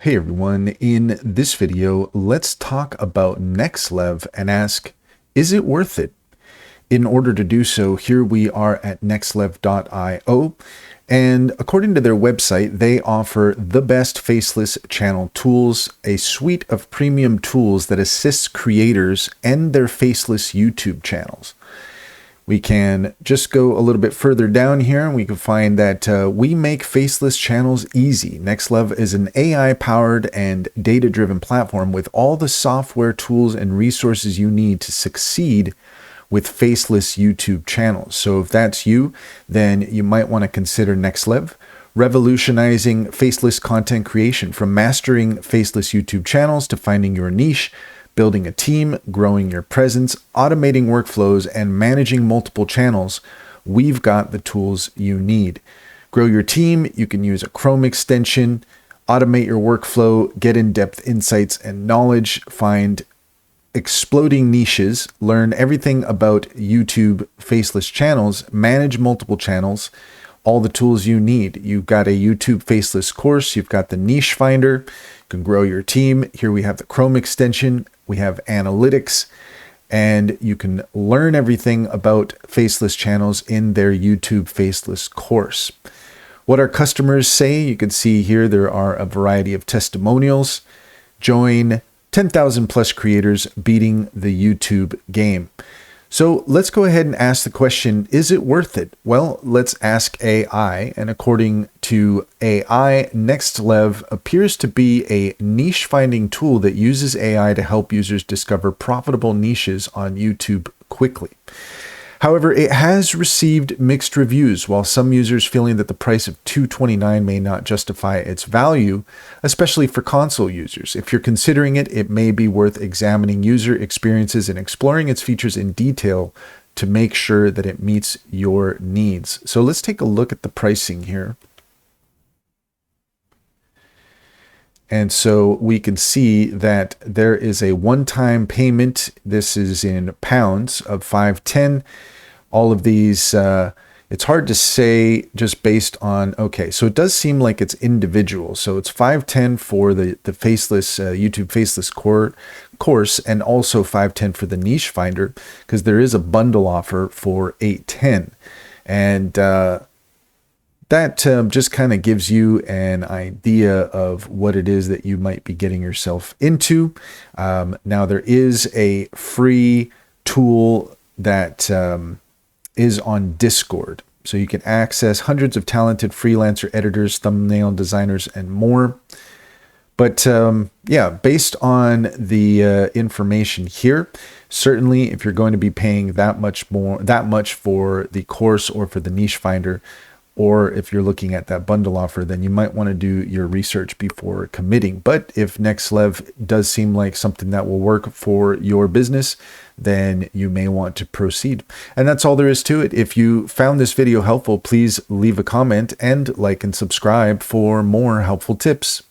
Hey everyone, in this video, let's talk about Nextlev and ask, is it worth it? In order to do so, here we are at nextlev.io, and according to their website, they offer the best faceless channel tools, a suite of premium tools that assists creators and their faceless YouTube channels. We can just go a little bit further down here and we can find that we make faceless channels easy. Nextlev is an AI-powered and data-driven platform with all the software tools and resources you need to succeed with faceless YouTube channels. So if that's you, then you might want to consider Nextlev, revolutionizing faceless content creation, from mastering faceless YouTube channels to finding your niche, building a team, growing your presence, automating workflows, and managing multiple channels. We've got the tools you need. Grow your team. You can use a Chrome extension, automate your workflow, get in-depth insights and knowledge, find exploding niches, learn everything about YouTube faceless channels, manage multiple channels, all the tools you need. You've got a YouTube faceless course. You've got the niche finder. You can grow your team. Here we have the Chrome extension. We have analytics, and you can learn everything about faceless channels in their YouTube faceless course. What our customers say, you can see here there are a variety of testimonials. Join 10,000 plus creators beating the YouTube game. So let's go ahead and ask the question, is it worth it? Well, let's ask AI. And according to AI, Nextlev appears to be a niche finding tool that uses AI to help users discover profitable niches on YouTube quickly. However, it has received mixed reviews, while some users feeling that the price of $229 may not justify its value, especially for console users. If you're considering it, it may be worth examining user experiences and exploring its features in detail to make sure that it meets your needs. So let's take a look at the pricing here. And so we can see that there is a one-time payment. This is in pounds of $510. All of these, it's hard to say just based on, okay, so it does seem like it's individual. So it's $510 for the faceless, YouTube faceless course, and also $510 for the niche finder, because there is a bundle offer for $810. And that just kind of gives you an idea of what it is that you might be getting yourself into. Now, there is a free tool that is on Discord. So you can access hundreds of talented freelancer editors, thumbnail designers, and more. But yeah, based on the information here, certainly if you're going to be paying that much for the course or for the niche finder, or if you're looking at that bundle offer, then you might want to do your research before committing. But if Nextlev does seem like something that will work for your business, then you may want to proceed. And that's all there is to it. If you found this video helpful, please leave a comment and like and subscribe for more helpful tips.